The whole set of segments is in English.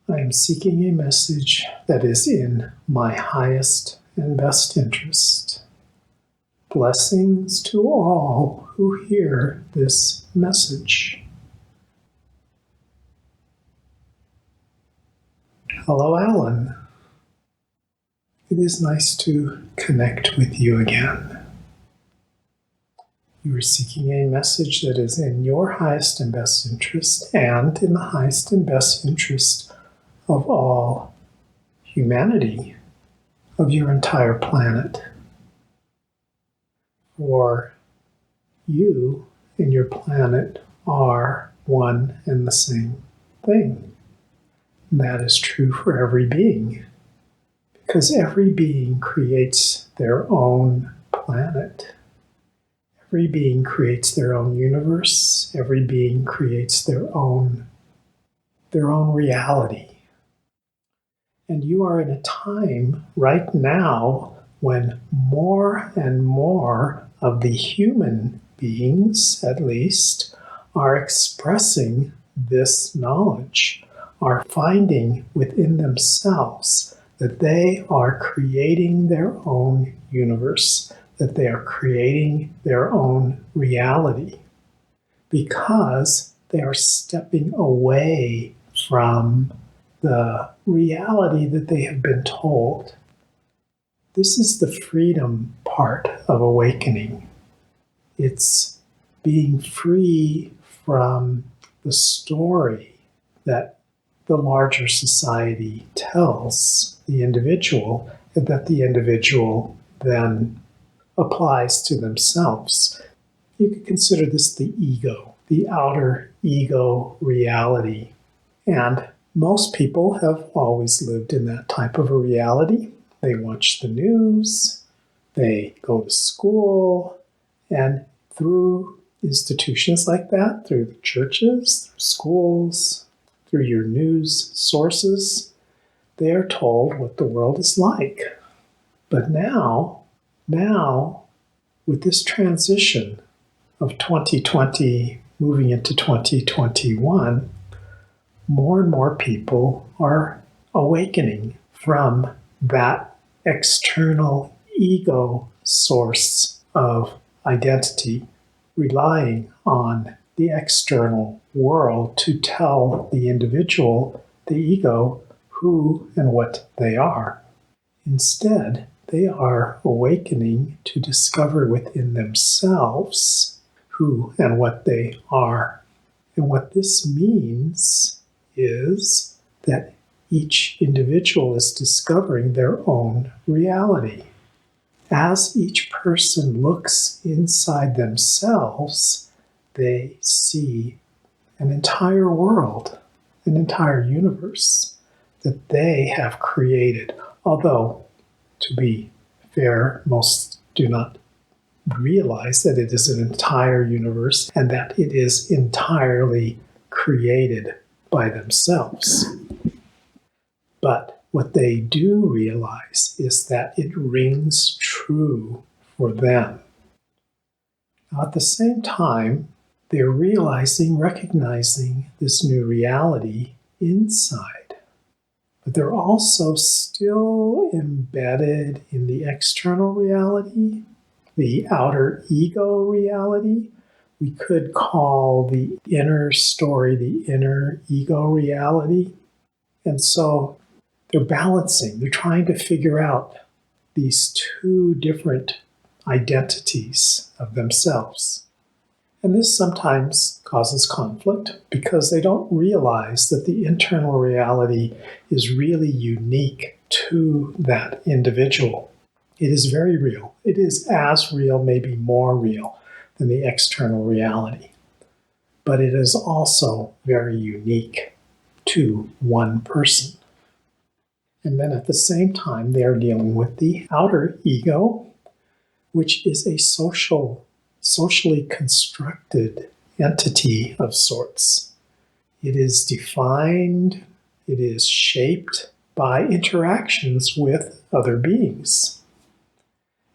I am seeking a message that is in my highest and best interest. Blessings to all who hear this message. Hello, Alan. It is nice to connect with you again. You are seeking a message that is in your highest and best interest and in the highest and best interest of all humanity, of your entire planet. For you and your planet are one and the same thing. And that is true for every being, because every being creates their own planet. Every being creates their own universe. Every being creates their own reality. And you are in a time right now when more and more of the human beings, at least, are expressing this knowledge, are finding within themselves that they are creating their own universe, that they are creating their own reality, because they are stepping away from the reality that they have been told. This is the freedom part of awakening. It's being free from the story that the larger society tells the individual, and that the individual then applies to themselves. You could consider this the ego, the outer ego reality. And most people have always lived in that type of a reality. They watch the news, they go to school, and through institutions like that, through the churches, through schools, through your news sources, they are told what the world is like. But now, with this transition of 2020 moving into 2021, more and more people are awakening from that external ego source of identity, relying on the external world to tell the individual, the ego, who and what they are. Instead, they are awakening to discover within themselves who and what they are. And what this means is that each individual is discovering their own reality. As each person looks inside themselves, they see an entire world, an entire universe that they have created. Although, to be fair, most do not realize that it is an entire universe and that it is entirely created by themselves. But what they do realize is that it rings true for them. Now, at the same time, they're recognizing this new reality inside. But they're also still embedded in the external reality, the outer ego reality. We could call the inner story the inner ego reality. And so they're balancing, they're trying to figure out these two different identities of themselves. And this sometimes causes conflict because they don't realize that the internal reality is really unique to that individual. It is very real. It is as real, maybe more real, than the external reality. But it is also very unique to one person. And then at the same time, they are dealing with the outer ego, which is a socially constructed entity of sorts. It is defined, it is shaped by interactions with other beings.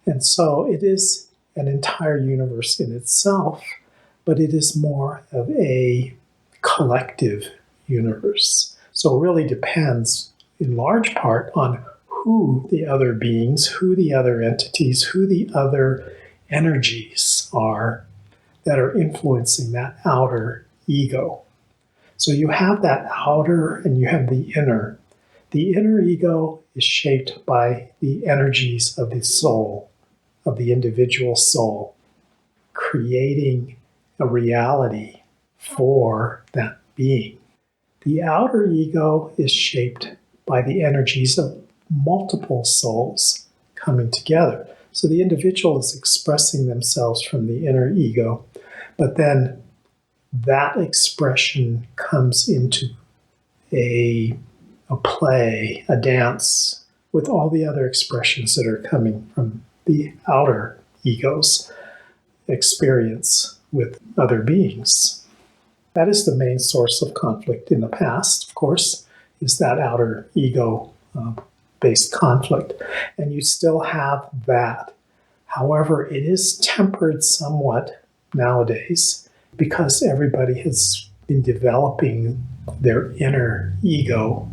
And so it is an entire universe in itself, but it is more of a collective universe. So it really depends in large part on who the other beings, who the other entities, who the other energies are that are influencing that outer ego. So you have that outer and you have the inner. The inner ego is shaped by the energies of the soul, of the individual soul, creating a reality for that being. The outer ego is shaped by the energies of multiple souls coming together. So the individual is expressing themselves from the inner ego, but then that expression comes into a play, a dance with all the other expressions that are coming from the outer ego's experience with other beings. That is the main source of conflict in the past, of course, is that outer ego based conflict. And you still have that. However, it is tempered somewhat nowadays because everybody has been developing their inner ego,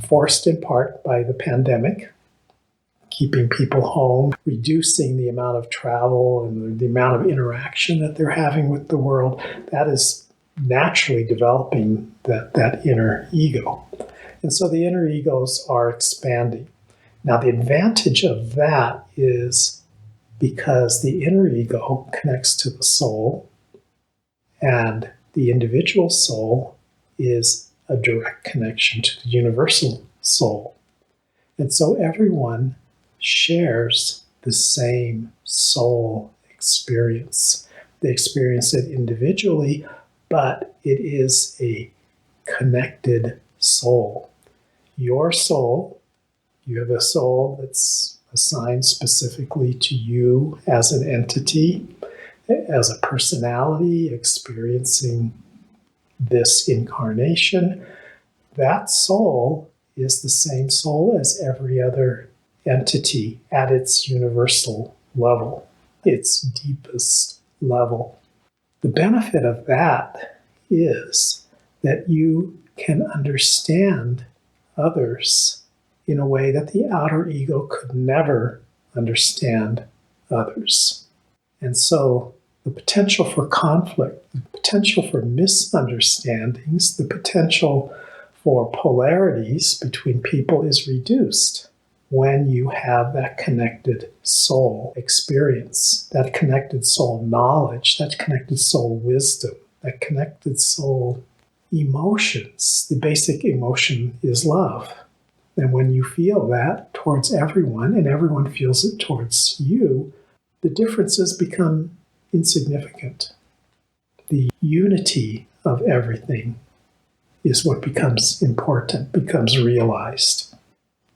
forced in part by the pandemic, keeping people home, reducing the amount of travel and the amount of interaction that they're having with the world. That is naturally developing that inner ego. And so the inner egos are expanding. Now, the advantage of that is because the inner ego connects to the soul, and the individual soul is a direct connection to the universal soul. And so everyone shares the same soul experience. They experience it individually, but it is a connected soul. Your soul, you have a soul that's assigned specifically to you as an entity, as a personality experiencing this incarnation. That soul is the same soul as every other entity at its universal level, its deepest level. The benefit of that is that you can understand others in a way that the outer ego could never understand others. And so the potential for conflict, the potential for misunderstandings, the potential for polarities between people is reduced when you have that connected soul experience, that connected soul knowledge, that connected soul wisdom, that connected soul emotions. The basic emotion is love. And when you feel that towards everyone, and everyone feels it towards you, the differences become insignificant. The unity of everything is what becomes important, becomes realized.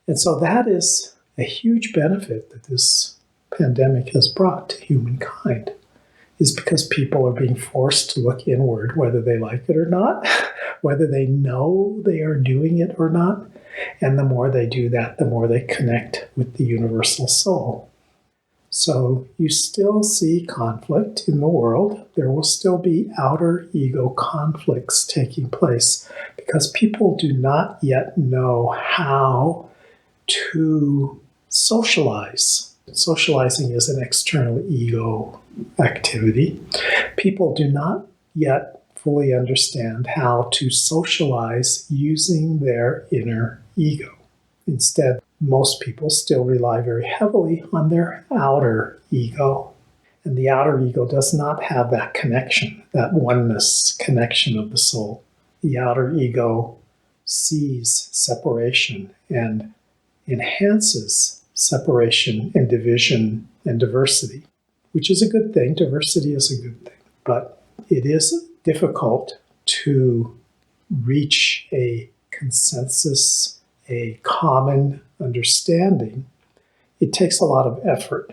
And so that is a huge benefit that this pandemic has brought to humankind, is because people are being forced to look inward, whether they like it or not, whether they know they are doing it or not. And the more they do that, the more they connect with the universal soul. So you still see conflict in the world. There will still be outer ego conflicts taking place because people do not yet know how to socialize. Socializing is an external ego activity. People do not yet fully understand how to socialize using their inner ego. Instead, most people still rely very heavily on their outer ego. And the outer ego does not have that connection, that oneness connection of the soul. The outer ego sees separation and enhances separation and division and diversity, which is a good thing. Diversity is a good thing. But it is difficult to reach a consensus, a common understanding. It takes a lot of effort,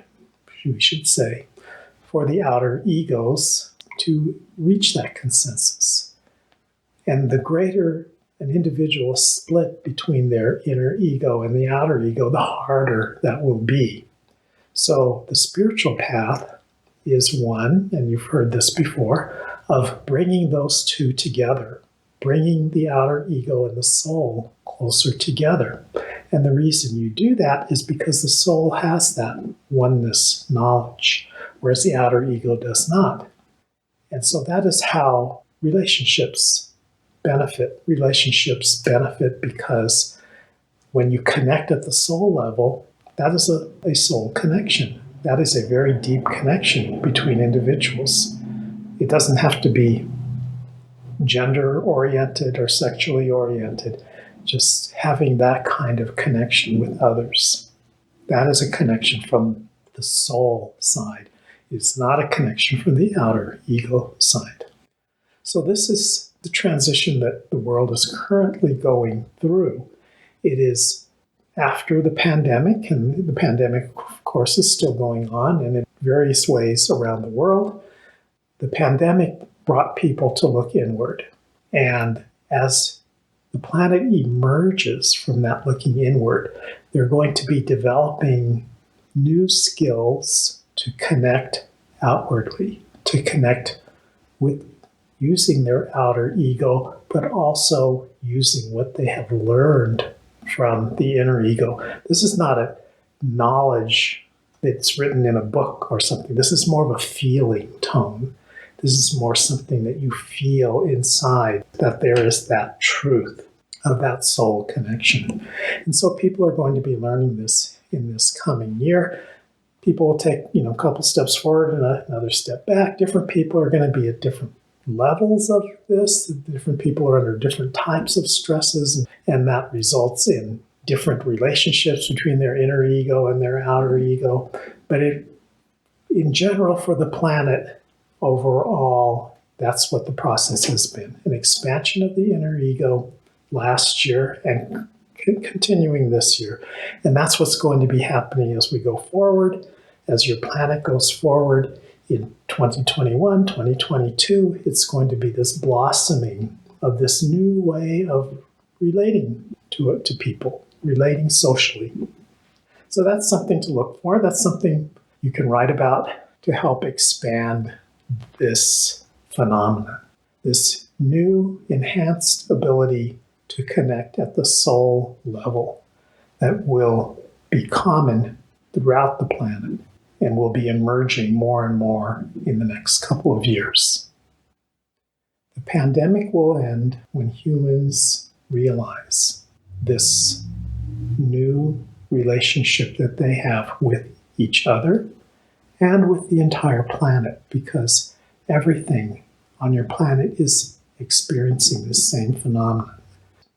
we should say, for the outer egos to reach that consensus. And the greater an individual is split between their inner ego and the outer ego, the harder that will be. So the spiritual path is one, and you've heard this before, of bringing those two together, bringing the outer ego and the soul closer together. And the reason you do that is because the soul has that oneness knowledge, whereas the outer ego does not. And so that is how relationships benefit. Relationships benefit because when you connect at the soul level, that is a soul connection. That is a very deep connection between individuals. It doesn't have to be gender oriented or sexually oriented. Just having that kind of connection with others. That is a connection from the soul side. It's not a connection from the outer ego side. So this is the transition that the world is currently going through. It is after the pandemic, and the pandemic, of course, is still going on and in various ways around the world. The pandemic brought people to look inward. And as the planet emerges from that looking inward, they're going to be developing new skills to connect outwardly, to connect with using their outer ego, but also using what they have learned from the inner ego. This is not a knowledge that's written in a book or something. This is more of a feeling tone. This is more something that you feel inside, that there is that truth of that soul connection. And so people are going to be learning this in this coming year. People will take, a couple steps forward and another step back. Different people are going to be at different levels of this. Different people are under different types of stresses, and that results in different relationships between their inner ego and their outer ego. But in general, for the planet overall, that's what the process has been. An expansion of the inner ego last year and continuing this year. And that's what's going to be happening as we go forward, as your planet goes forward. In 2021, 2022, it's going to be this blossoming of this new way of relating to people, relating socially. So that's something to look for. That's something you can write about to help expand this phenomenon, this new enhanced ability to connect at the soul level that will be common throughout the planet and will be emerging more and more in the next couple of years. The pandemic will end when humans realize this new relationship that they have with each other and with the entire planet, because everything on your planet is experiencing this same phenomenon.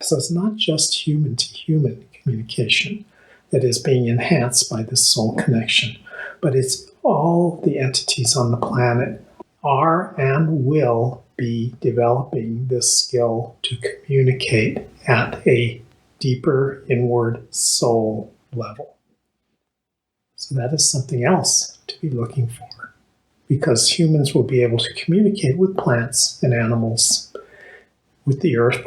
So it's not just human to human communication that is being enhanced by this soul connection, but it's all the entities on the planet are and will be developing this skill to communicate at a deeper inward soul level. So that is something else to be looking for, because humans will be able to communicate with plants and animals, with the earth,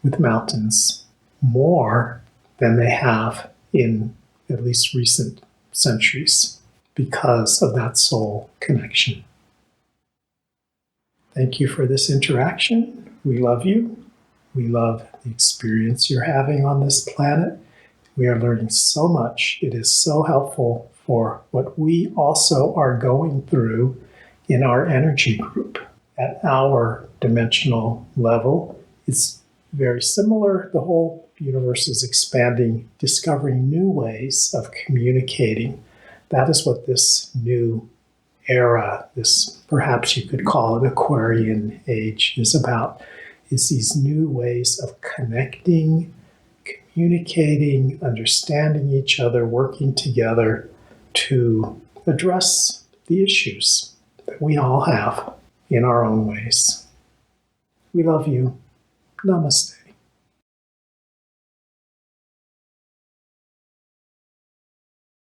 with mountains, more than they have in at least recent centuries because of that soul connection. Thank you for this interaction. We love you. We love the experience you're having on this planet. We are learning so much. It is so helpful for what we also are going through in our energy group. At our dimensional level, it's very similar. The whole universe is expanding, discovering new ways of communicating. That is what this new era, this perhaps you could call it Aquarian age, is about, is these new ways of connecting, communicating, understanding each other, working together to address the issues that we all have in our own ways. We love you. Namaste.